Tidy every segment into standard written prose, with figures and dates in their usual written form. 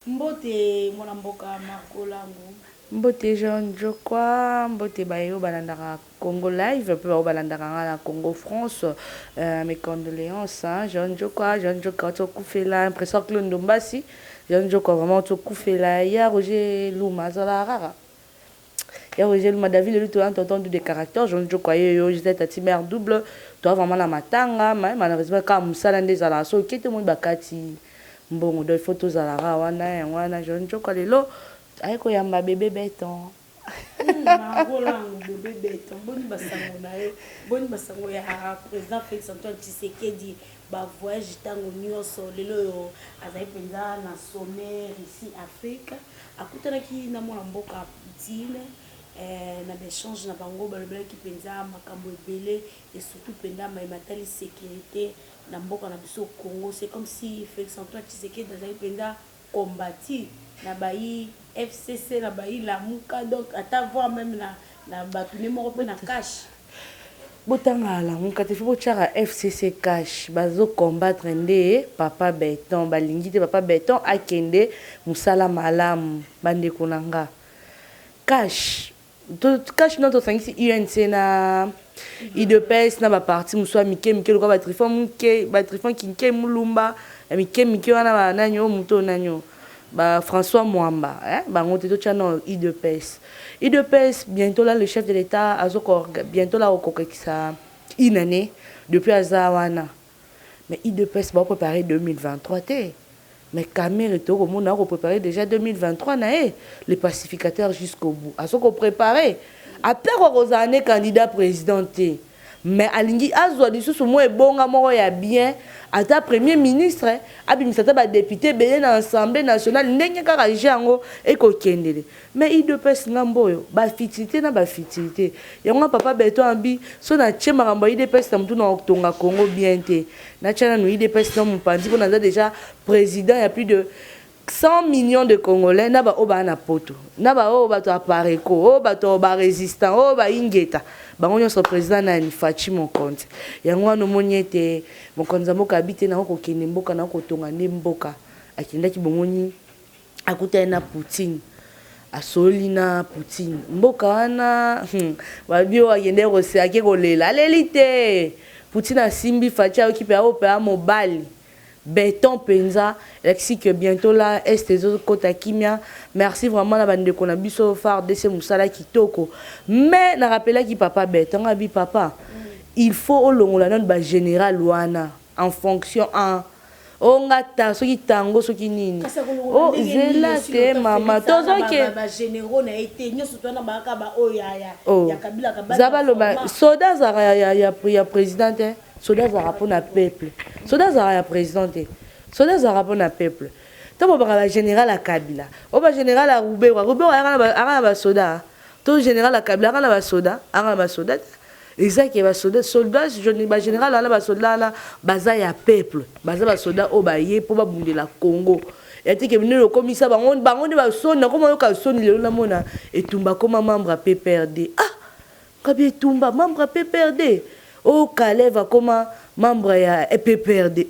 Mbote mwana mboka makolango. Mbote Jean Jokwa, mbote bayo balandaka Congo Live, peu bayo balandaka na Congo France. Mes condoléances, hein. Jean Jokwa, tu coupé là, impression que l'Ndombasi. Jean Jokwa vraiment tu coupé là. Ya Roger Luma, zala rara. Ya Roger Luma David lui tu as entendu des caractères. Jean Jokwa yo j'étais ta mère double. Toi vraiment la matanga, mais malheureusement comme ça l'un des ala so qui tout le monde bakati. Bon, de photos à la wana Jean Jokwa lelo. Aiko yamba bébé béton. Makolango bébé béton. Boni basango ya président Félix Antoine Tshisekedi ba voyage tango nyonso lelo yo azali penza na sommet ici Afrique. Akutana ki na mwana mboka Poutine na échange na bango balobela ki penza makambo ebele et surtout penda matali sécurité na mboka na biso Congo. C'est comme si Félix Antoine Tshisekedi azali penza combattu na bayi FCC na bayi la muka donc ata voir même na batune moko pe na cash botanga la muka te faut tchara FCC cash bazo combattre ndé papa béton balingi te papa béton akende musala malam bande konanga cash to cash non to sangisi UNC na IDPS na ba parti muswa mike lo ka ba trifon kinke mulumba mike wana ba nanyo muto nanyo bah François Mwamba bah on était tout no IDPS bientôt là le chef de l'État azoko bientôt là au ça une année depuis azawana mais IDPS va préparer 2023 té mais Camille to comme on a préparé déjà 2023 na les pacificateurs jusqu'au bout azoko préparer après Rosane candidat président té mais alingi azwa lisusu mo ebonga moko ya bien ata premier ministre abimisata ba député belé na assemblée nationale ndenge kaka jango ekokendele mais IDPS ngamboyo ba fitilité na ba fitilité yango papa beto ambi so na tie makambo IDPS na mutu na otonga Congo bien te na tchana no IDPS na mupandi pona déjà président il y a plus de 100 millions de Congolais na ba oba na poto na ba oba to apareko oba to ba résistant oba ingeta bango nyonso président na ni Fachi mon compte yango no moniete mon konza mboka habite na ko kende mboka na ko tonga ne mboka akindaki bongoni akuta na Poutine asoli na Poutine mboka wana babio ayende rose ake kolela lelite Poutine asimbi Fachi okipe a opéra mobile béton penza lexi que bientôt là est des autres côté kimia merci vraiment la bande qu'on a biso phare de ces musala kitoko mais na rappela ki papa béton abi papa il faut au long la ba général wana en fonction en onga ta soki tango soki nini oh zela te mama tozo ke ba généraux na été nyoso to na ba ka ba o ya kabila ka ba zaba lo ba soda za ya président soda zara pour na peuple soda zara ya président soda zara pour na peuple to ba général a Kabila o ba général a Rubero ara ba soda to général a Kabila ara ba soda exact ba soldat je ba général ala ba soda la baza ya peuple baza ba soda o ba ye pour ba bundela Congo yati ke binelo komisa bango ne ba sona comme yo ka soni lelo na mona etumba comme membre a PPRD kabi etumba membre a PPRD au Kaleva comme membre ya PPRD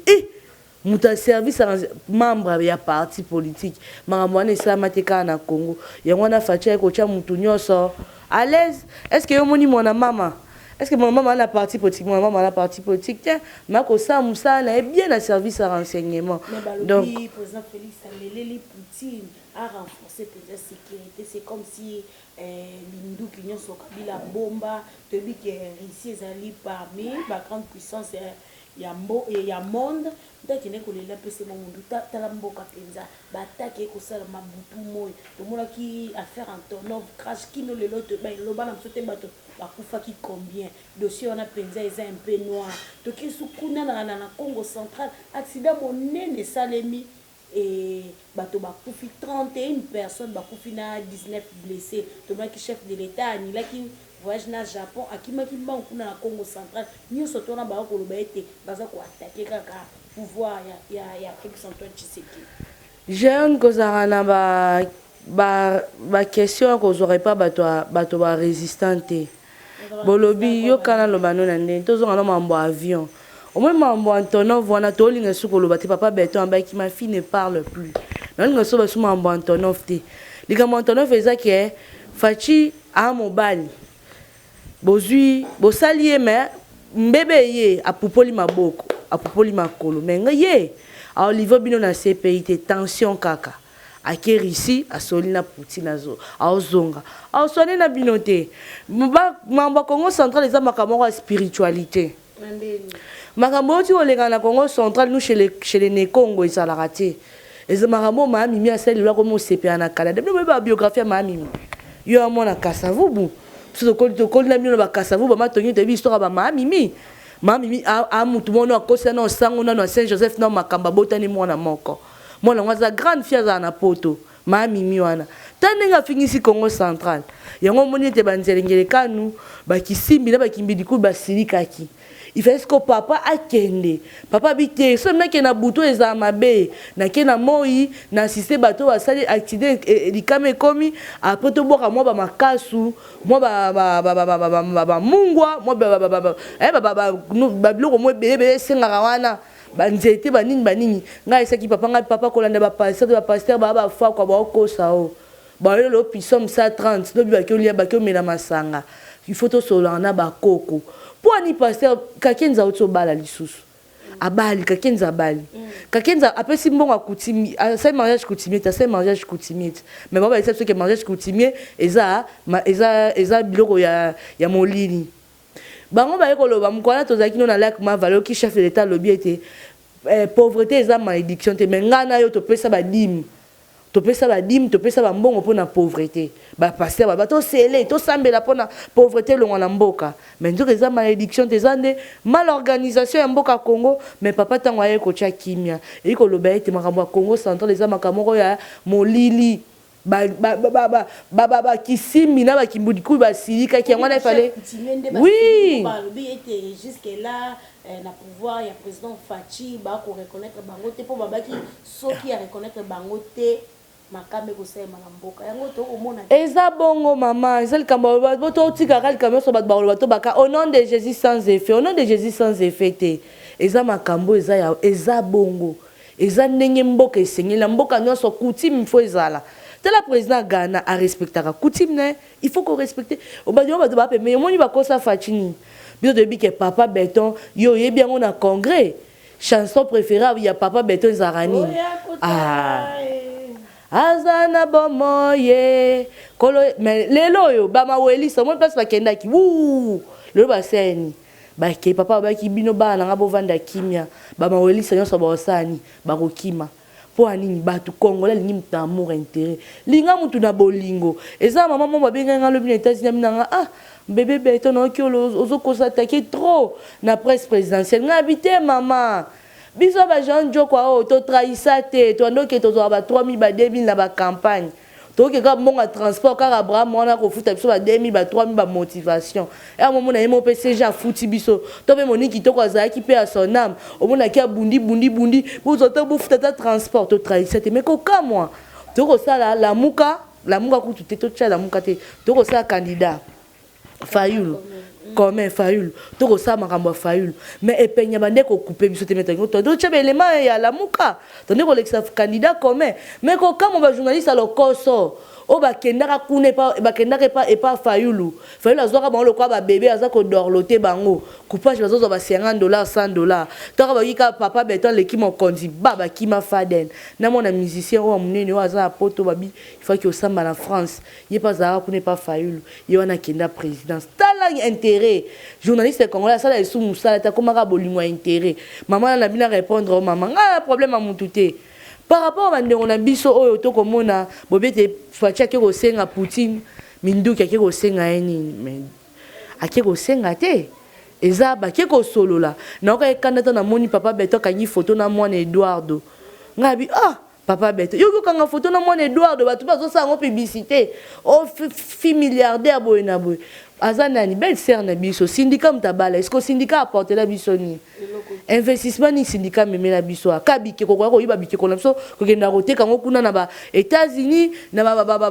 muta service membre ya parti politique maramwana isama teka na Congo yango na facha ko cha mutu nyoso à l'aise est-ce que yo moni mona mama est-ce que mon maman a la partie politique mon maman a la partie politique tiens ma ko ça musa na bien na service à renseignement donc président Félix Aleleli Poutine a renforcé la sécurité c'est comme si l'indu qui nyonso kabila bomba tebi que Russie ezali parmi ba grande puissance ya monde donc il n'est que les PC mundu tala mboka penza batake ko sala mabutu moy to mona ki affaire Antonov crash kino le lot ba loba na sote bato bakufa ki combien dossier on a penza est un peu noir to ki sukuna na Congo central accident monene salemi et bato bakufi 31 personnes bakufi na 19 blessés to mona ki chef de l'état anila ki voyage na Japon akimaki banku na Congo central nyoso tona ba ko loba ete baza ko attaquer kaka pouvoir ya Félix Antoine Tshisekedi jeune kozarana ba question ko aurait pas bato ba résistante bolobi yo kana loba no na ndé tozonga no mambo avion au moins mambo Antonov wana to linga sukolo ba te papa beto ambaki ma fille ne parle plus nalinga so basuma mambo Antonov te likambo Antonov ezaki faci a mobali bozwi bosali ye me mbebe ye apupoli maboko apupoli makolo menga ye a olivo bino na CPI te tension kaka ake risi asoli na Poutine azo aozonga aosone na bino te mambo Congo central eza makambo ya spiritualité makambo ti olenga na Congo central nous chez les Nekongo ezalaka te eza makambo maamimi asali lwa komo CPI na Canada bino ba biographie maamimi yo amona Kasavubu so ko na bino ba Kasavubu ba matongi te bi histoire ba maamimi Mami a mutu mono akosa na sango na Saint Joseph na makamba botani mwana moko. Mwana ngwaza grande fille za na poto. Mami miwana. Taninga fingisi Congo central. Yango moni te banzelengele kanu ba kisimbi na ba kimbidi ku ba silikaki. Il fait ce que papa a kende. Papa bité so meke na buto eza mabe na ke na moi na assisté bato ba sali accident likame komi après to boka moi ba makasu moi ba mungwa moi ba biloko moi bebe senga wana banzete banini ngai saki papa kolanda ba pasteur ba fa kwa ba kosa o ba le pisom 130 no bi ba ke lia ba ke mela masanga il faut to solana ba koko pour ani pasteur kakenza auto bala lisusu abali kakenza bali kakenza après si mbongo akutimi c'est mariage coutumier c'est mariage coutumier mais baba c'est ce que mariage coutumier eza biloko ya molini bango ba ekoloba mukwana tozaki na lac ma valeur ki chef de l'état lobby était pauvreté eza malédiction te mais ngana yo to pesa ba dîme to pesa ba mbongo pona pauvreté ba pasteur ba to sele to sambela pona pauvreté longa na mboka mais nzo eza malédiction te zande mal organisation ya mboka Congo mais papa tango aye ko tia kimia e ko loba ete makambo ya Congo central eza makambo ya molili ba kisimbi na ba kimbudi ku ba silika ki ngwana fallait oui jusque là na pouvoir ya président Faci ba ko reconnaître bango te po babaki soki ya reconnaître bango te makambe ko sema na mboka yango to omona eza bongo mama eza likambo boto tika likambo so bat ba to baka au nom de Jésus sans effet au nom de Jésus sans effet te eza makambo eza bongo eza ndenge mboka esengela mboka nyonso coutume faut ezala la président Ghana a respecté la coutume il faut qu'on respecte au bas mais moi il va quoi ça Fatini bien depuis que papa Béton yo est bien on a congrès chanson préférée il y a papa Béton Zarani azana bomoye kolo mais lelo yo ba maweli so moi place ba kenda ki wou le baseni ba ke papa ba ki bino ba na ngabo vanda kimia ba maweli so nyonso ba osani ba kokima pour anini batu congolais lingi mutu amour intérêt linga mutu na bolingo eza mama mo babenga nga lobi na États-Unis minanga bébé Béton no ki ozo ko s'attaquer trop na presse présidentielle nga habité maman biso ba Jean Joko o to trahissa te to ndoke to zo ba 3000 ba 2000 na ba campagne to ke ka monga transport car Abraham wana ko futa biso ba 2000 ba 3000 ba motivation et à moment na yemo PCG a futi biso to be moniki to ko azaki pe a son âme au mona ki a bundi vous autant vous futa ta transport to trahissa te mais ko ka moi to ko sala la muka ku te to tcha la muka te to ko sala candidat Fayulu comme Fayulu to ko sala makambo Fayulu mais epenya bande ko couper biso te metango to tcha élément ya la muka to ne ko lexa candidat comme mais ko ka mo ba journaliste alors koso o bakendaka kune pa bakendaka pas Fayulu azwaka bango lokwa ba bébé aza ko dorloter bango coupage bazo ba $50 $100 to ba yika papa Béton leki mon kondi baba kima faden na mona musicien o munene o aza poto babi il faut que osamba na France ye pas za kune pas Fayulu ye wana kenda présidence tala intérêt journaliste congolais ça la sous musala ta komaka bolingo intérêt maman na bina répondre au maman nga problème à mututé par rapport à on a biso oyo to komona bobete facha ke ko senga Poutine minduki ke ko senga eni mais ake ko senga te eza ba ke ko solola na ko ekanda na moni papa Béton kanyi photo na mwana Eduardo ngabi papa Béton yo ko kanga photo na mwana Eduardo batu bazo sa ngo publicité o fi milliardaire boy na boy azana ni belle sœur na biso syndicat mtabala est-ce que syndicat apporte la biso ni investissement ni syndicat meme la biso akabike ko ko yiba bike ko na biso ko kenda ko teka ngo kuna na ba États-Unis na ba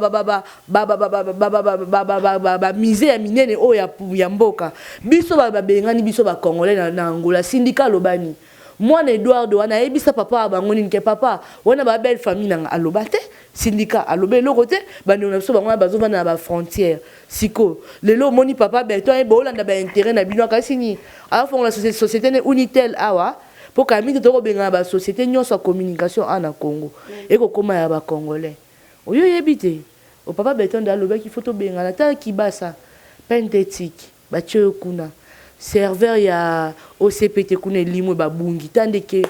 misé ya minene o ya mboka biso ba bengani biso ba congolais na Angola syndicat lobani moi Eduardo wana ebisa papa bango nini ke papa wana ba belle famille nanga alobate syndicat alobé le côté bandi on a so bango bazo vana ba frontière siko lelo moni papa beto e bolanda ba intérêt na bino kasi ni a fond la société ne unitel awa pour kami to benga ba société nyonso ya communication ana Congo et ko koma ya ba congolais oyo yebite o papa beto ndaloba ki photo benga la ta kibasa pentétique ba tio kuna serveur ya OCPT kuna limwe babungi tandeke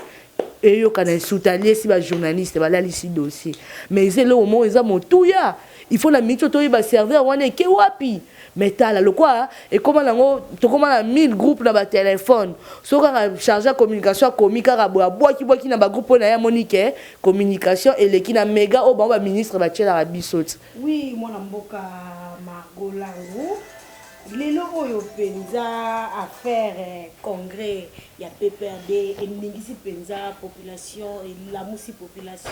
eyo kana soutalier si ba journaliste ba lisi dossier mais c'est le moment ils a motuya il faut la mito to ba serveur wana ke wapi metala le quoi et comment lango to comment la 1000 groupes na ba téléphone so ka charger communication comique ka boa ki na ba groupe na ya monique communication et le ki na méga o ba ministre ba tchela bisoti oui mwana mboka Margolango lelo oyo penza affaire congrès ya PPRD eningisi penza population et la musi population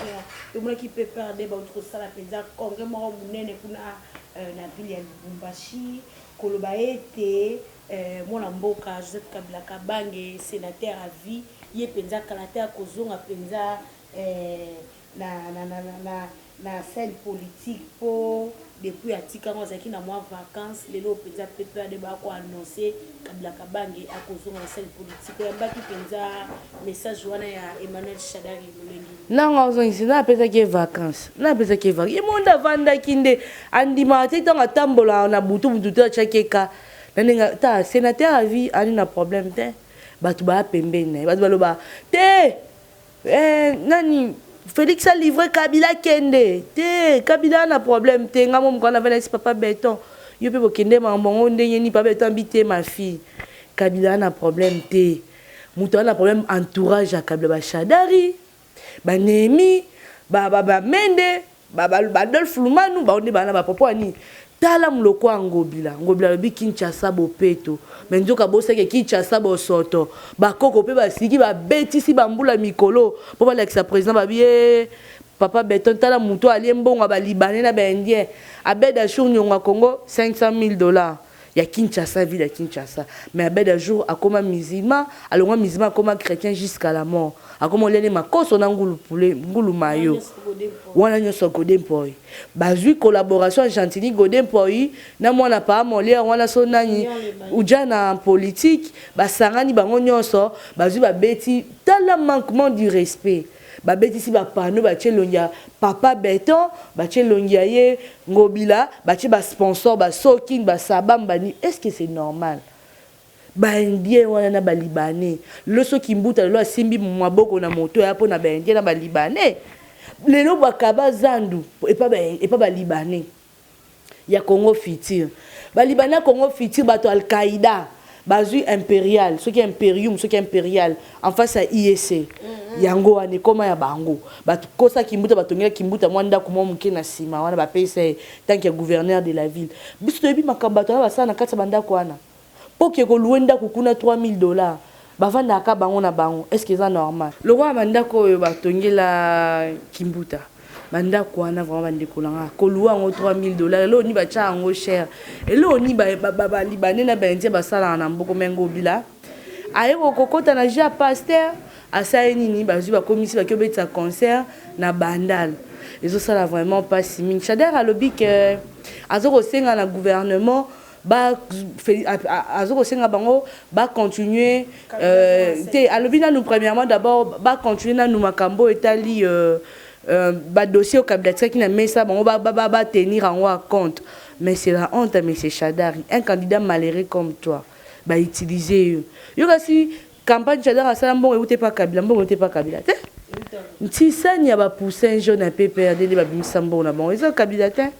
et mona ki PPRD ba utko sala penza congrès mo munene kuna na ville ya Lubumbashi koloba ete mwana mboka Joseph Kabila Kabange sénateur à vie ye penza kalater kozonga penza na scène politique pour depuis atika ngozaki na mois vacances lelo penza PPRD ba ko annoncer Kabila Kabange akozonga na scène politique ya baki penza message wana ya Emmanuel Shadari Molengi na ngozongi na pesa ke vacances ye monda vanda kinde andima te tanga tambola na butu ta chakeka nanenga ta sénateur à vie ani na problème te batu ba pembene batu baloba te nani Félix a livré Kabila Kende. Te Kabila na problème te ngamo mkona vela si papa Beton. Yo pe bokende mambongo ndenge ni papa Beton bité ma fille. Kabila na problème te. Muto na problème entourage à Kabila ba Shadari. Ba Nemi, ba Mende, ba Adolphe Lumanu ba onde ba na ba popo ani. Tala muloko ngobila lobi Kinshasa bopeto menzoka boseke Kinshasa bosoto bakoko pe basiki ba betisi bambula mikolo po balekisa président babie papa Beton tala muto ali mbongo ba libanais na ba indien abeda jour nyonga Congo $500,000 ya Kinshasa ville ya Kinshasa mais abeda jour akoma musulman alongwa musulman akoma chrétien jusqu'à la mort akoma lene makoso na ngulu mayo wana nyoso Godin Poi bazui collaboration Gentili Godin Poi na mwana pa molia wana so nani uja na politique basangani bango nyoso bazui ba beti tala manquement du respect ba beti si ba pano ba tchelongia papa Beton ba tchelongia ye ngobila ba tche ba sponsor ba sokin ba sabam bani est-ce que c'est normal ba indien wana na ba libanais le so kimbuta lo simbi mwaboko na moto ya po na ba indien na ba libanais lelo bakaba zandu et pas ba libanais ya Congo Futur ba libanais Congo Futur bato Al-Qaïda bazui impérial ce qui est impérium ce qui est impérial en face à IEC yango ane koma ya bango bato kosa kimbuta batongela kimbuta mwanda kuma muke na sima wana ba pese tant que gouverneur de la ville biso toyebi makambo bato ba sana kata banda kwana poke ko luenda kukuna $3,000 bavanda ka bango na bango est-ce que c'est normal le roi mandako batongela kimbuta mandako wana vraiment bandekolanga kolua ngo $3,000 lo ni ba cha ngo cher et lo ni ba libanais na bentie basala na mboko mengo bila ayeko kokota na ja pasteur asai nini bazui ba komisi ba kobeta concert na bandal ezo sala vraiment pas siming Shader alobi que azoko senga na gouvernement ba azoko senga bango ba continuer te alobina nous premièrement d'abord ba continuer na nous makambo etali ba dossier au Kabila qui na mesa bango ba tenir en compte mais c'est la honte monsieur Shadari un candidat malheureux comme toi ba utiliser yo kasi campagne Shadari asala mbongo ute pas Kabila te nti sani ya ba poussin jaune à PPRD de ba bimisa mbongo na bango eso Kabila te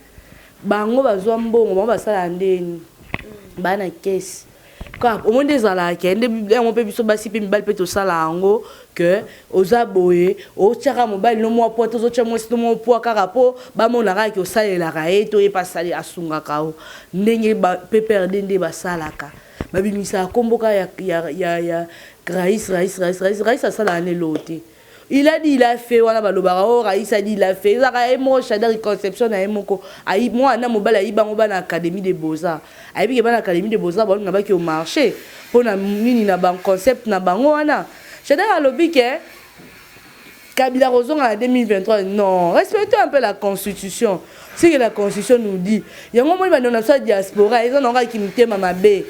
bango bazwa mbongo bango basala ndeni bana caisse quand au monde des ala kende on peut biso basi pe mibal pe to sala ngo que oza boye o tchaka mobile no mo poto zo tchamo sito mo po karapo ba mona ka ki o salela ka eto e pasali asunga kao ndenge ba PPRD nde ba salaka ba bimisa komboka ya Raïs sala ne loté. Il a dit, il a fait, voilà, Raïs a dit, il a fait. Moi, Shadari conception, moi, na mobile, il y a académie des beaux-arts. Il y a une académie des beaux-arts, on a au marché. Pour na concept, na bango, Shader alobi ke Kabila Rozonga en 2023, non, respectons un peu la constitution. Ce que la constitution nous dit. Il y a un moment où on a sa diaspora, ils ont un qui me tient ma bé.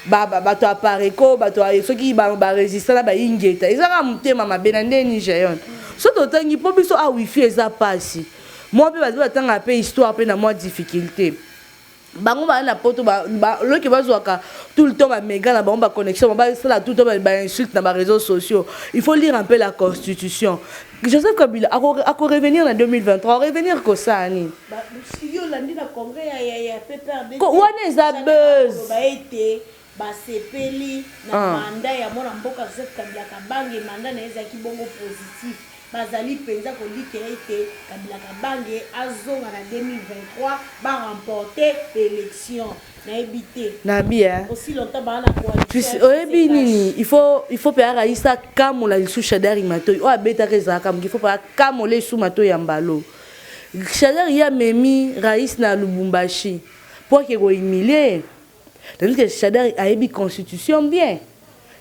Bato apareko, bato ceux qui résister là, ingeta. Ils ont un thème ma bé dans les Nigériens. Surtout tant qu'ils peuvent so ah wifi et ça passe. Moi peut pas tant un peu histoire, peu na moi difficulté. Bango ba na poto ba le qui va zoaka tout le temps ba méga na ba connexion ba ça tout le temps ba insulte na ba réseaux sociaux. Il faut lire un peu la constitution. Joseph Kabila a revenir en 2023, revenir comme ça ni. Ba si yo landi na congrès ya PPRD. Ko wana za buzz. Ba été ba sepeli na mandat ya mona mboka Joseph Kabila Kabange mandat na ezaki bongo positif. Bazali penza ko dit que Kabila Kabange azonga na 2023 ba remporter l'élection na ebité na bien aussi longtemps ba na coalition oyebi nini il faut pe araisa kamola lisu Shader Matoi o abeta kezaka il faut pas kamola lisu Matoi ya mbalo Shader ya memi rais na Lubumbashi pour que go humilier tandis que Shader a ebi constitution bien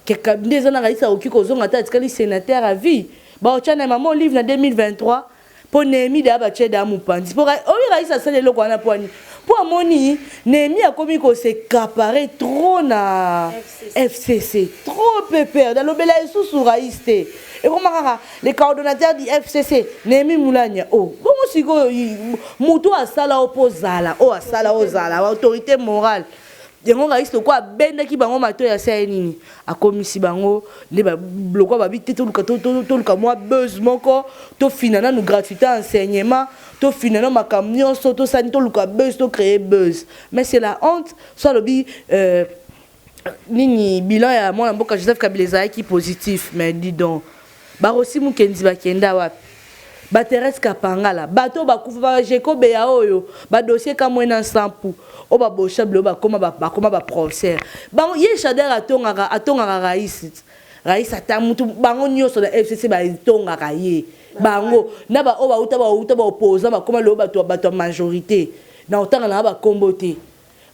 que des ana raisa oki kozonga ta tikali sénateur à vie. Bah, tu as un livre en 2023 pour Némi de Abaché d'Amoupandi. Pour Raïssa, c'est le Kwana Poani. Pour Moni, Némi a commis qu'on s'est caparé trop na FCC. Trop pépère. Dans le Bela sous Raïste. Et comment les coordonnateurs du FCC, Némi Moulania. Oh, bon, si Moutou a ça là opposala. Oh, a ça là opposala. Autorité morale. Yango raïs le quoi benda ki bango mato ya nini a komisi bango ne ba bloko ba bité to luka moi buzz moko to finana nous gratuité enseignement to finana ma camion to sani to luka buzz to créer buzz mais c'est la honte soit le nini bilan ya moi mboka Joseph Kabila qui positif mais dis donc ba aussi mukenzi ba kenda wapi ba Thérèse Kapangala bato ba kufa ba Jeko Beya oyo ba dossier ka mwena sampu o ba bochable ba koma ba procès bango ye Shader atongaka rais atamutu bango nyoso na FCC ba tongaka ye bango na ba o ba uta ba opposant ba koma lo bato majorité na otanga na ba kombote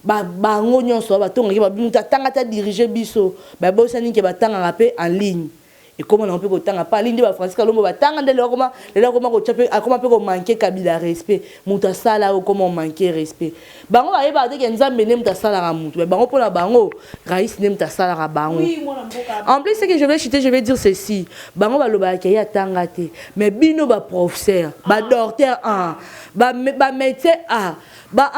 bango nyoso ba tongaka ba bimuta tanga ta diriger biso ba bosani ke batanga pe en ligne. Et comment on peut autant pas l'Inde va Francis Kalombo va tant de leur comment ko chaper comment peut manquer Kabila respect muta sala ou comment manquer respect bango va ba de nzambe ne muta sala ra mutu bango pour la bango raïs ne muta sala ra bango en plus ce que je vais chuter je vais dire ceci bango va loba ya tangate mais bino ba professeur ba docteur ba médecin ba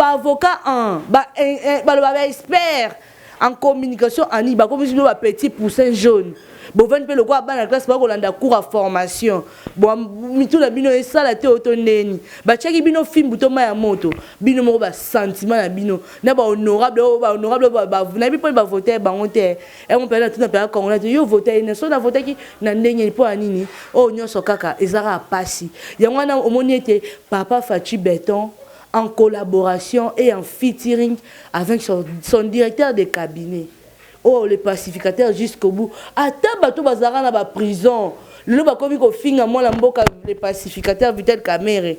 avocat ba expert en communication en ba comme si ba petit poussin jaune. Bon, venez le quoi la classe pour qu'on cours à formation. Bon, mitou la bino et ça la te autoneni. Ba chaki bino film buto ma ya moto. Bino mo ba sentiment na bino. Na ba honorable ba na bi po ba voter ba onte. E mon père tout na père congolais yo voter ne so na voter ki na ndenge po anini. Oh nyoso kaka ezara pasi. Yango na omoni ete papa Fachi Béton en collaboration et en featuring avec son directeur de cabinet. Oh, les pacificateurs jusqu'au bout. Attends, bateau bazara na ba prison. Le ba komi ko finga moi la mboka les pacificateurs Vital Kamerhe.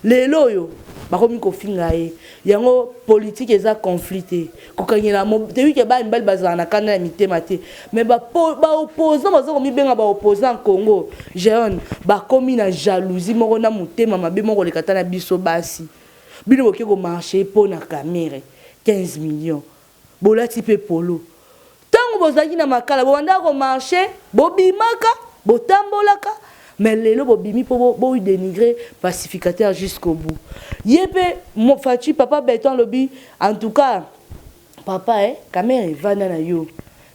Le loyo ba komi ko finga e. Yango politique eza conflicté. Ko kanyela mo te wi ke ba mbal bazara na kana mitema te. Mais ba opposant bazo komi benga ba opposant Congo. Jeune ba komi na jalousie moko na mutema mabe moko le katana biso basi. Bino boke ko marcher pour na Kamerhe 15 millions. Bolati pe polo. Tant bozaki na makala banda ko marché bobimaka botambolaka mais lelo bobimi po bo dénigrer pacificateur jusqu'au bout yepé mo Fachi papa Béton lobi en tout cas papa Kamerhe vana na yo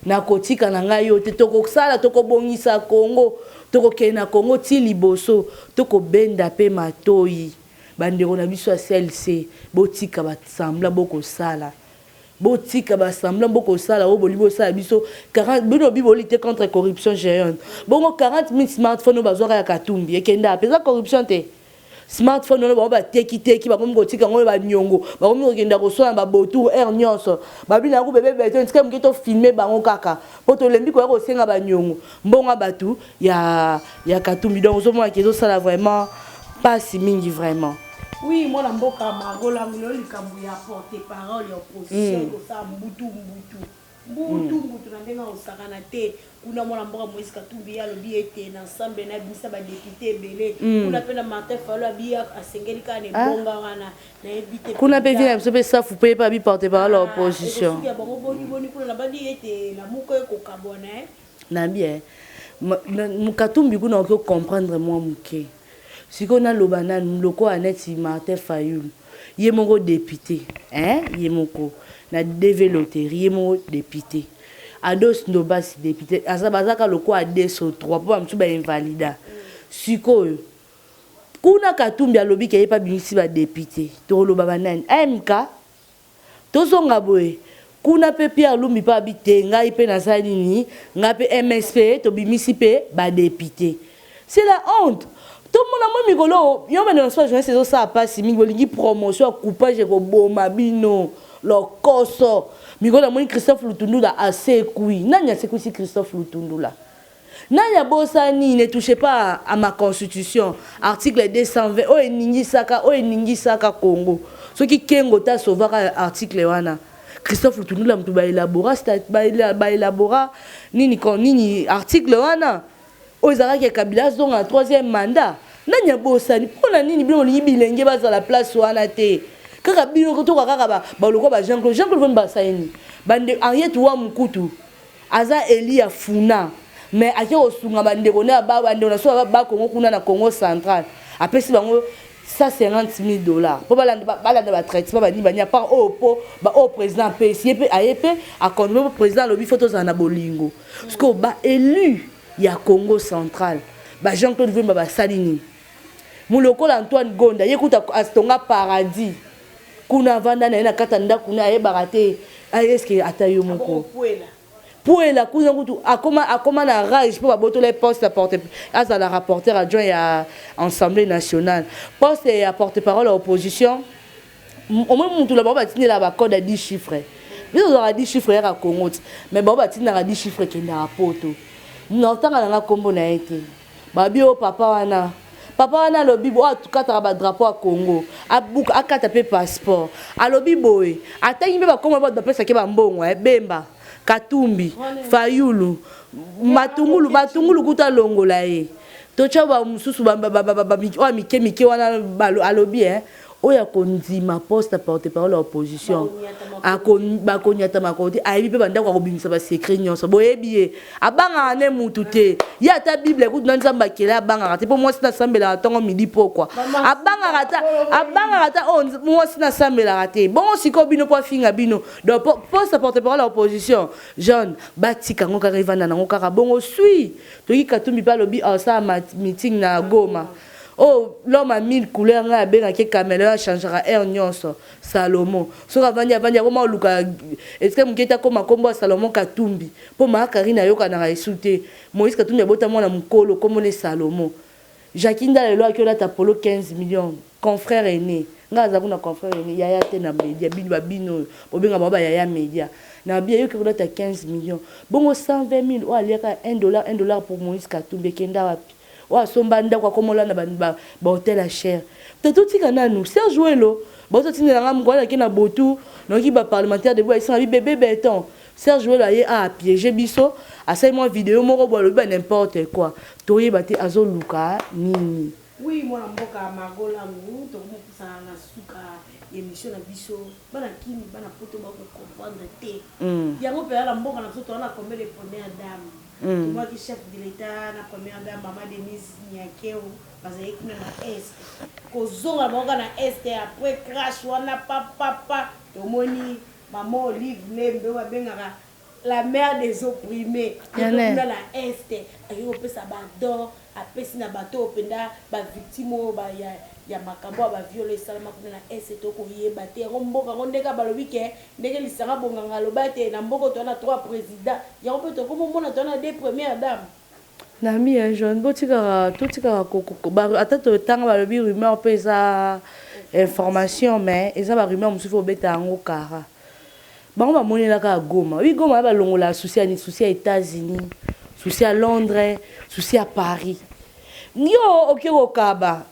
na kotika na ngai yo te toko sala toko bongisa Congo toko kena Congo ti liboso toko benda pe Matoi bandeko na biso ya CLC botika ba sambla boko sala botika ba semblant boko sala o bolibo sala biso 40 bino bibolité contre corruption géante bongo 40 000 smartphones bazwaka ya Katumbi ekenda pesa corruption te smartphone no ba teki ba komi kotika ngo ba nyongo ba komi kokenda ko sola ba botu air nyonso ba bina ko bebe beto ntika mkito filmer bango kaka poto lembi ko ko senga ba nyongo mbonga batu ya Katumbi donc zo mo kezo sala vraiment pas si mingi vraiment. Oui, moi, je suis likambo ya porte-parole ya opposition, ça mbutu. mbutu na ndenga osakana te kuna mwana mboka Moïse Katumbi ya lobi ete na ensemble na bisa ba député belé kuna pe na Martin Fayulu abia asengeli ka ne bonga wana na ebité kuna pe vina biso pe safu pe pa bi porte parole à l'opposition ya bango boni kuna na bandi ete la moko ko kabona na bien Katumbi kuna ko comprendre moi muke siko na lobana loko aneti Martin Fayulu ye moko député ye moko na DV loterie ye moko député ados ndobasi député azabazaka loko a 2 ou 3 po amtu ba invalida sikoyo kuna Katumbi alobi ke pa bimisi ba député to loba banani MK to zonga boye kuna pe Pierre Lumbi pa bité ngai pe na salini nga pe MSP to bimisi pe ba député c'est la honte tout le monde a mikolo yo mena na soja c'est ça passe mi bolingi promotion coupage ko boma bino lo koso mikolo mo Christophe Lutundula assez kui nanya c'est si Christophe Lutundula nanya bosani ne touchez pas à ma constitution article 220 o eningi saka Congo ce qui kengo ta sauvera article wana Christophe Lutundula mtu ba elabora nini article wana o ezaka ke Kabila zonga 3e mandat nanya bosani pona nini bino libilenge baza la place wana te kaka bino ko to kaka ba loko ba Jean-Claude Mbasaini bande Henriette wa Mukutu aza Elia Funa mais ake osunga bande ko na ba bande na so ba Congo kuna na Congo central apesi bango $150,000 pour balanda ba traitement ba ni banya par po ba au président PCP ayepe a conduire président lobi photos na bolingo parce que ba élu ya Congo central ba Jean-Claude Vemba ba salini muloko Antoine Gonda yekuta astonga paradis kuna vanda na kata nda kuna ayebaka te eske atayo moko puela kuna kutu akoma na rage pour baboto les postes à porter à la rapporteur adjoint à Assemblée nationale poste à porte-parole à opposition au moins mutu la baba tini la ba code à 10 chiffres mais on aura 10 chiffres à Congo mais baba tini na 10 chiffres qui na poto n'entanga na kombo na été babi o papa wana lobi bo atukata ba drapeau à Congo abuka akata pe passeport alobi boy atangi be ba kombo ba pesa ke ba mbongo bemba Katumbi Fayulu matungulu kuta longola ye to chaba mususu ba mike wana alobi oya kondima poste porte-parole à l'opposition bakonyata makoti ayebi pe banda ko bimisa ba secret nyonso boyebi abanga ne mutu te ya ta bible kutu nzamba kela abanga te po moi sina sambela tongo midi pokwa abanga rata moi sina sambela te bon siko bino po finga bino donc poste porte-parole à l'opposition John batika ngo ka revanda ngo ka bongo sui to ki Katumbi pa lobi sa meeting na Goma. Oh, l'homme a 1000 couleurs, il a bien que caméra changera air nyonso Salomon. So avanya comment luka est-ce que muketa comme kombo Salomon Katumbi. Pour ma Karina yoka na esute. Moïse Katumbi bota mona mukolo comme les Salomon. Jakinda le loi que là ta polo 15 millions. Confrère aîné. Nga za kuna confrère aîné yaya te na media bino obenga baba yaya media. Na bien yo que là ta 15 millions. Bongo 120 000 o aliaka $1 pour Moïse Katumbi kenda wapi. Wa sombanda kwa komola na ba hotel à cher tout tika nanu Serge Welo boto tinela ngam kwa na kina botu noki ba parlementaire de bois ils bébé béton Serge Welo a piégé biso asa moi vidéo moko bo le n'importe quoi toyi bati azo luka nini oui moi mboka magola mu to mo kusana na suka émission na biso bana kimi bana poto ba ko comprendre te yango pe la mboka na soto na combien de première dame moi qui chef de l'état na première dame maman Denise Nyakeo parce que kuna na est kozonga bonga na est après crash wana papa to moni maman Olive Lembe wa bengaka la mère des opprimés kuna na est ayo pesa bador apesi na bato openda ba victime ba ya makambo ba violer salama kuna na est to ko yeba te romboka ngondeka balobi ke ndenge lisanga bonganga lobate na mboko to na 3 présidents ya ko to ko mona to na 2 premières dames nami jeune botika koko ba atato tanga balobi rumeur pesa information mais eza ba rumeur musufu obeta ngo kara bango ba monela ka Goma oui Goma ba longola souci à États-Unis souci à Londres souci à Paris yo okyo kaba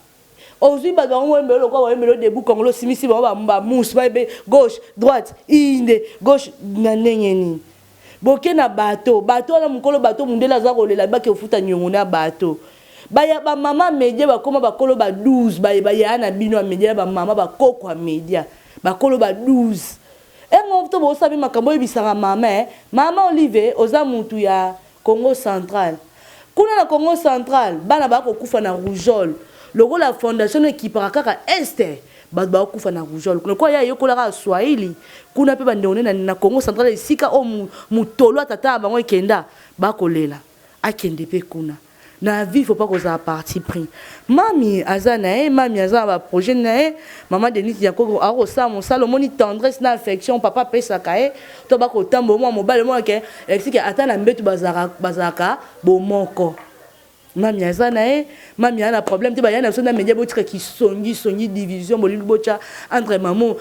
ozui ba bango mbelo ko mbelo debout Congolo simisi ba mousse ba gauche droite inde gauche na nengeni boke na bateau na mukolo bateau mundela za kolela ba ke futa nyongo na bateau baya ba mama media ba koma ba kolo ba 12 baya na bino media ba mama ba koko media ba kolo ba 12 engo to bo sabi makambo ebisanga mama mama Olive oza mutu ya Congo Central kuna na Congo Central bana ba ko kufa na rougeole logo la fondation ekipaka kaka este ba kufa na rougeole kuna kwa ya yokola ka Swahili kuna pe bandone na Congo Central esika o mutolo atata bango ekenda ba kolela akende pe kuna na vie faut pas que ça parti pris mami azana mami azana ba projet na maman Denise Yakoko aro sa mon salomoni tendresse na affection papa pesa kae to ba ko tambo mo mobile mo ke exike atana mbetu bazaka bo moko mami azana mami ana problème te ba yana so na media botika ki songi division bolingo bocha entre maman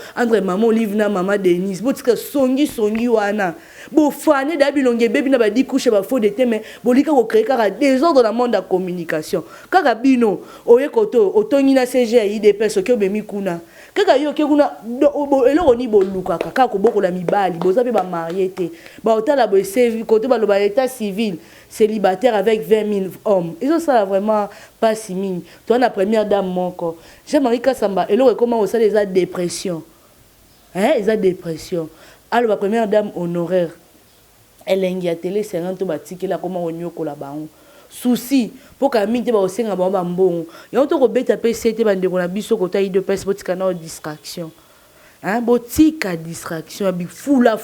Olive na maman Denise botika songi wana bo fane da bilonge bebi na ba di couche ba faux de thème bolika ko créer kaka désordre dans le monde de la communication kaka bino oye koto otongi na CGI des personnes que bemi kuna kaka yo ke kuna eloko ni boluka kaka ko bokola mibali boza pe ba marié te ba otala bo service côté ba lo ba état civil célibataire avec 20 000 hommes ils ont ça vraiment pas si mine toi la première dame moko Jean-Marie Kasamba eloko comment au ça les a dépression ils a dépression. Alors la première dame honoraire elle est à télé 50 batiki la comment on yoko la baon souci pour que mine ba osenga ba mbongo yo to ko beta PCT bande ko na biso ko tayi de pes botika na distraction botika distraction bi fula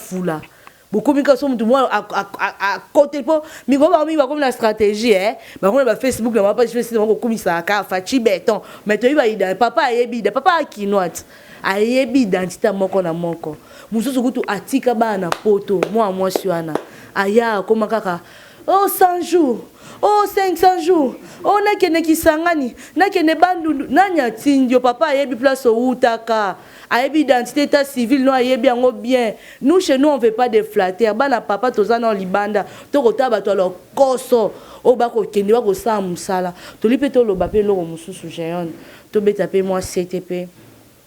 communication mutu moi à côté po mi ba comme la stratégie ba ko na Facebook na ba page Facebook ko komisa ka fachi beton mais to iba ida papa yebi papa kinwat ayebi identité moko na moko mususu kutu atika bana poto moi wana aya koma kaka oh 100 jours oh 500 jours oh nakene kisangani nakene bandundu nanya tindio papa ayebi place outaka ayebi identité état civil no ayebi yango bien nous chez nous on veut pas de flatter bana papa tozana libanda to kotaba to lo koso o bako kende bako sa musala to lipe to lo bape lo mususu jeune to beta pe moi CTP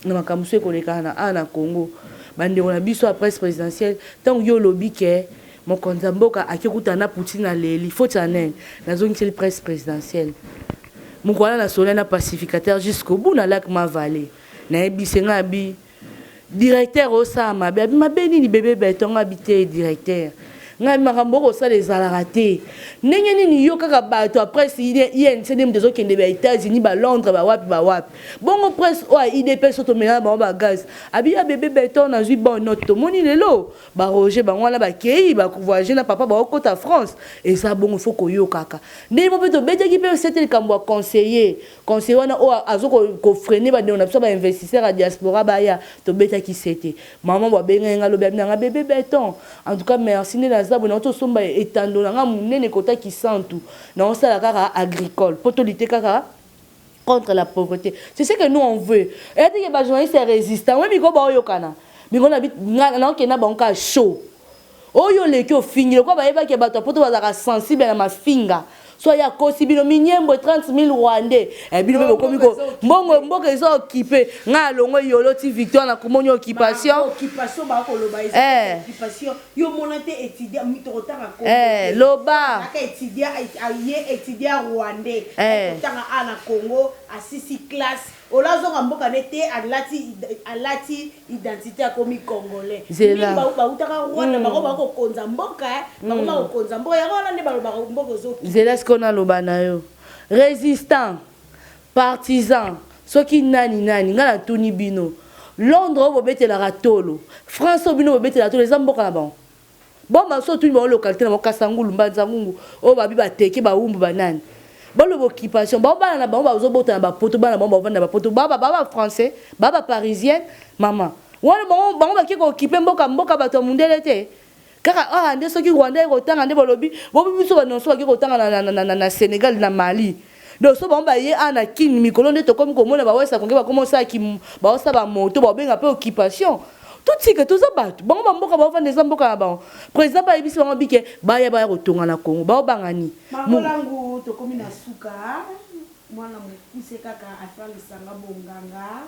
na makamuse koleka na ana Congo bande on a biso à presse présidentielle tant yo lobby ke mon konzamboka akikutana Poutine na leli faut tanen na zone c'est presse présidentielle mon kwana na soleil na pacificateur jusqu'au bout na lac ma vallée na bisenga bi directeur osama bi mabeni ni bébé beton habité directeur ngai makambo ko sa les alaraté nengeni ni yo kaka bato après si il c'est des autres qui ne États-Unis ba Londres ba wapi bon presse o IDP soto mena ba gaz abi bébé beton na zui bon note moni lelo ba Roger ba ngwana ba kei ba voyager na papa ba kota France et ça bon faut ko yo kaka ndé mo beto bete ki pe c'était le kambo conseiller wana o azo ko freiner ba on a besoin ba investisseur à diaspora ba ya to beta ki c'était maman ba benga lo nga bébé beton en tout cas merci zabu na to somba etando nga munene kota ki santu na on sala kaka agricole pour lutter kaka contre la pauvreté c'est ce que nous on veut et que ba journaliste résistant oui miko ba oyokana miko na bit na okena banka show oyo leki ofingi ko ba yeba ke bato poto bazaka sensible na mafinga so ya kosi bino minyembo 30 000 rwandais bino be komiko mbongo ezo occupé nga longo yoloti victoire na kumonyo occupation ba ko loba occupation yo monate étudiant mitotanga ko loba ka étudiant rwandais tanga ana Congo à 6 classe olazo ngamboka nete alati identité akomi congolais ba utaka rwanda ba ko konza mboka ba ko konza mboka ya wana ne ba mboka zo zela skona lobana yo résistant partisan soki nani ngala tuni bino Londres bobetela ratolo France bino bobetela ratolo zamboka na bon ba so tuni ba localité na Kasangulu mbanzangungu o babi bateke ba umbu banani bolo occupation ba na ba bazobota na ba poto ba na ba vanda ba poto baba français baba parisienne maman wana ba ki ko occuper mboka bato mundele te kaka nde soki Rwanda ko tanga nde bolobi bo biso ba nonso ki ko tanga na Sénégal na Mali donc so ba ye ana kin mikolo nde to comme ko mona ba wesa konge ba commencer ki ba osa ba moto ba benga pe occupation tout ce que tous abattu bon mboka ba vanda mboka na ba président ba yebisi ba bike ba ya ba kotonga na Congo ba bangani Mangolangu to komi na suka mwana mukuse kaka afali sanga bonganga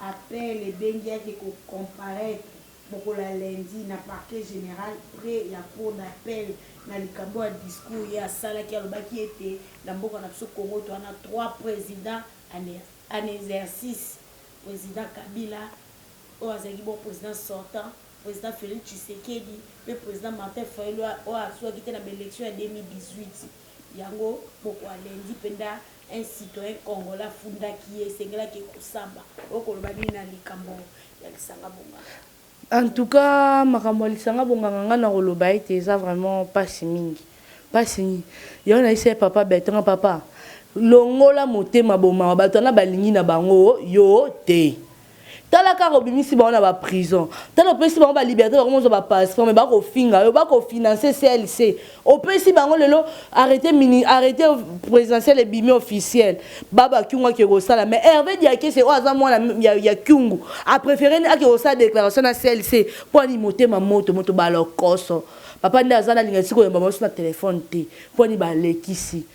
appel bengi yake ko comparaître mokola lundi na parquet général près ya cour d'appel na likambo ya discours ya asalaki alobaki ete na mboka na biso Congo toana 3 présidents en exercice. Président Kabila oyo azalaki bon président sortant, président Félix Tshisekedi pe président Martin Fayulu oyo azwaki te na baélection ya 2018. Yango mokola lundi penda un citoyen congolais fundaki ye esengelaki kosamba okoloba nini na likambo ya lisanga bonganga. En tout cas makambo ya lisanga bonganga nga na koloba ete eza vraiment pasi mingi pasi yo na ise papa betonga papa longola motema boma bato na balingi na bango yo te tala ka robimisi ba na ba prison tala pesi ba ba liberté ba komo ba passeport mais ba ko finga yo ba ko financer CLC au pesi bango lelo arrêter présidentiel et bimi officiel baba kiunga ki rosala mais Hervé Diaké c'est oza mwana ya kiungu a préféré a ki rosala déclaration na CLC pour ni motema moto ba lokoso papa ndi azana linga siko yamba mosu na téléphone te pour ni ba lekisi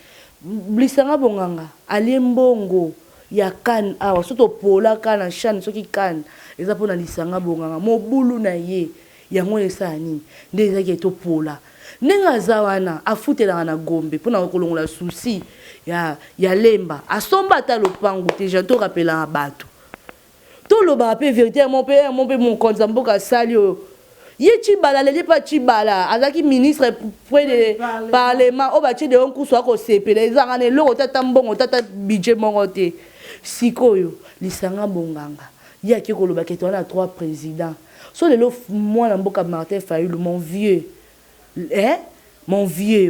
blisanga bonganga aliembongo ya kan awa soto pola kana shan soki kan eza pona lisanga bonganga mobulu na ye yango esani nde ezaki to pola nenga zawana afutela na gombe pona kolongola souci ya lemba asomba ta lopangu te janto rappela bato to loba pe vérité mon père mon konza mboka salio ye chibala leli pa chibala azaki ministre près de parlement o batie de onku so ko sepela ezanga ne loko tata mbongo tata budget mongo te sikoyo lisanga bonganga ya ki koloba ke to na 3 présidents so lelo moi na mboka Martin Fayulu mon vieux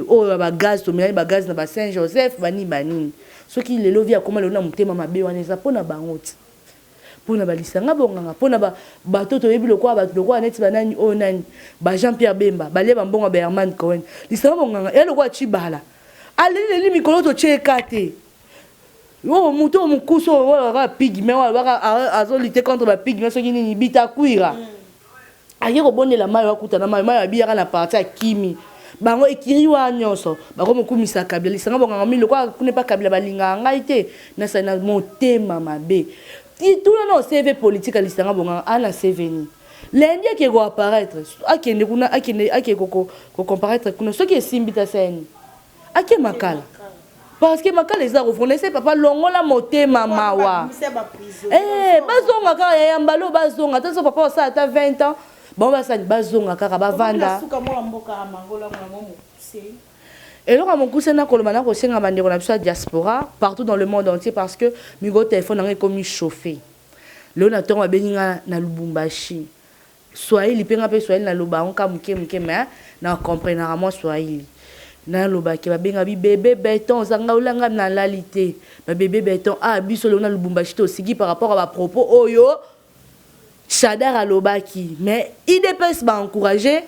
oh ba gaz to ba gaz na ba Saint Joseph bani soki lelo via koma lelo na mutema mabe wana eza pona bangoti pona balisanga bonganga pona bato to yebi lokwa bato lokwa neti banani o nani ba Jean-Pierre Bemba bale bambonga ba Herman Cohen lisanga bonganga ya lokwa chibala aleli mikolo to chekate yo muto mukuso wala pigme wala azolite contre ba pigme soki nini bitakwira aye ko bonela mayo akutana mayo abiyaka na parti ya kimi bango ekiri wa nyonso bako mokumisa Kabila lisanga bonganga mi lokwa kune pa Kabila balinga ngai te na sana motema mabe tout le CV politique à l'islam bon à la CVN l'Indien qui va apparaître à qui comparaître ce qui est simbita scène à qui makala parce que makala les a refondé c'est papa longo la moté mamawa bazonga ka ya mbalo bazonga tant papa ça à 20 ans bon ba ça bazonga ka ba vanda et alors mon cousin na kolomana ko senga bandeko na biso diaspora partout dans le monde entier parce que migo téléphone nga comme chauffé le na tonga beninga na Lubumbashi Swahili penga pe Swahili na loba on ka muke mais na comprendre moi Swahili na loba ke ba benga bi bébé béton zanga ulanga na lalité ba bébé béton biso le na Lubumbashi to sigi par rapport à ba propos oyo Chadar alobaki mais IDPS ba encourager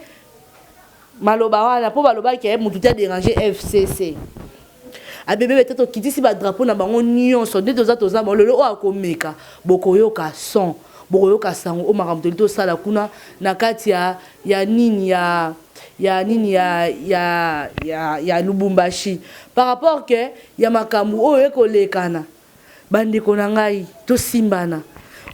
maloba wana po baloba ke mutu ta déranger FCC a bébé peut-être kiti si ba drapeau na bango nyonso nde toza lelo o akomeka bokoyoka son bokoyoka sango o makamto to sala kuna na kati ya nini ya Lubumbashi par rapport que ya makambu o ekolekana bandi konangai to simbana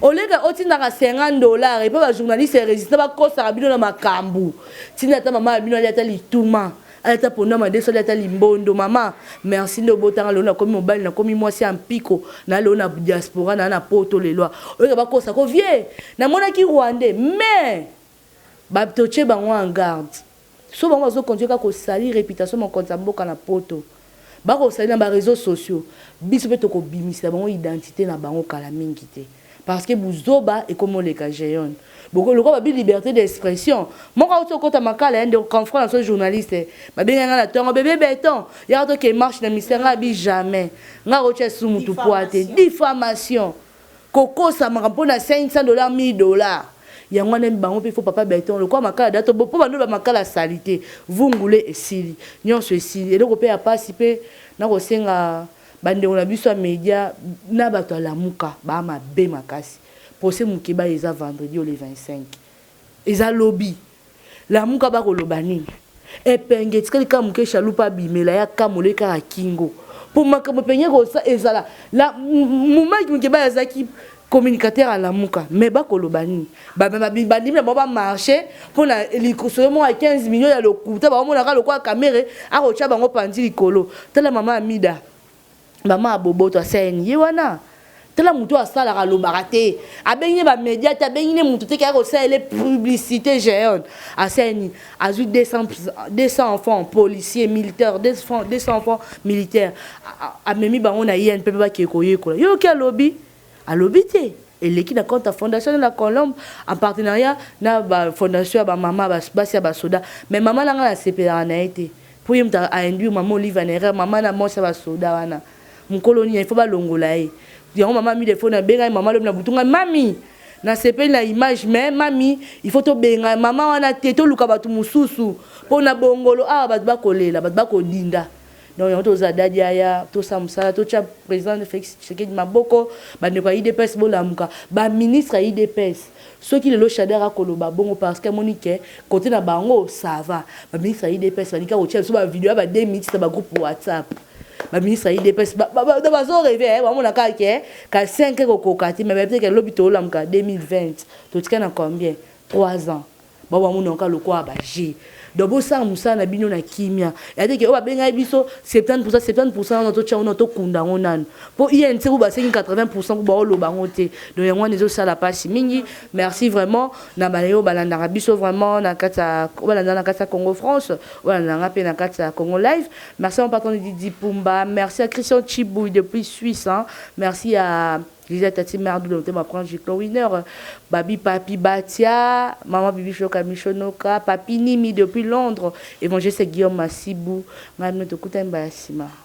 olega otinaka $50 et pas ba journaliste résistant ba kosa bino na makambu tina ta mama bino ali ata lituma ata pona ma deso ata limbondo mama merci ndo botanga lona komi mobile na komi mwasi ampiko na lona diaspora na poto lelo olega ba kosa ko vie na mona ki rwandais mais ba toche bango en garde so bango zo continuer ko sali réputation mon compte mboka na poto ba ko sali na ba réseaux sociaux biso pe to ko bimisa bango identité na bango kala mingi te parce que buzoba et comme les cajeyon beaucoup le quoi ba liberté d'expression mon ka auto kota makala de confront dans ce journaliste ba benga na tongo bébé béton ya to que marche na misera bi jamais nga roche sumu tu poate diffamation koko sa makampo na $500 $1000 ya ngwana bango pe faut papa béton le quoi makala dato bo po bando ba makala salité vungule esili nyonso esili et donc pe a participer na ko senga bande on a vu sur média na bato la muka ba ma be makasi procès mukeba eza vendredi le 25 eza lobby la muka ba ko lobani epenge tikali ka muke chalupa bimela ya kamole ka kingo pour makambo penye ko sa ezala la muma mukeba ezaki communicateur à la mouka mais ba kolobani ba bandi ba marché pour na likoso mo à 15 millions ya lokuta ba mo na ka lokwa caméra a rocha bango pandi likolo tala mama Amida mama bobo to seni yewana tala mutu asala lo barate abenye ba média ta benye mutu te ka ko sala publicité géante aseni azu 200 enfants policiers militaires 200 enfants militaires amemi bango na INP ba ki ko yekola yo ki lobby à l'obité et l'équipe de compte à fondation de la Colombe en partenariat na ba fondation ba maman basia ba soda mais maman la nga CPA na été pour yim ta a induit maman Olive en erreur maman na mo ba soda wana mon colonie il faut ba longola e yo maman mi defo na benga maman le na butunga mami na CPA na image mais mami il faut to benga maman wana teto luka batu mususu pour na bongolo ah ba kolela ba ko dinda donc on to zadadia ya to samsala to cha président de Félix Tshisekedi maboko ba ne ko IDPS bolamuka ba ministre IDPS ceux qui le chadera koloba bongo parce que monique côté na bango ça va ba ministre IDPS ba nika ko cha so ba vidéo ba 2 minutes ba groupe WhatsApp ba ministre IDPS ba zo rêver ba mona ka ke ka 5 ko kokati mais peut-être que l'hôpital lamuka 2020 to tika na combien 3 ans ba mona ka lokwa ba G donc ça musa na bino na kimia ya dit que ba benga biso 70% na to cha to kunda ngonan pour INC ba 80% ba lo bangote donc yango nezo sala pasi mingi merci vraiment na baleyo balanda biso vraiment na kata balanda na kata Congo France balanda na pe na kata Congo Live merci en partant de Didi Pumba merci à Christian Chibouille depuis Suisse hein. Merci à Lisa Tati Merdou de ma prendre Giclo Winner Babi Papi Batia Maman Bibi Shoka Michonoka Papi Nimi depuis Londres Évangile c'est Guillaume Massibou Madame Tokuta Mbasima.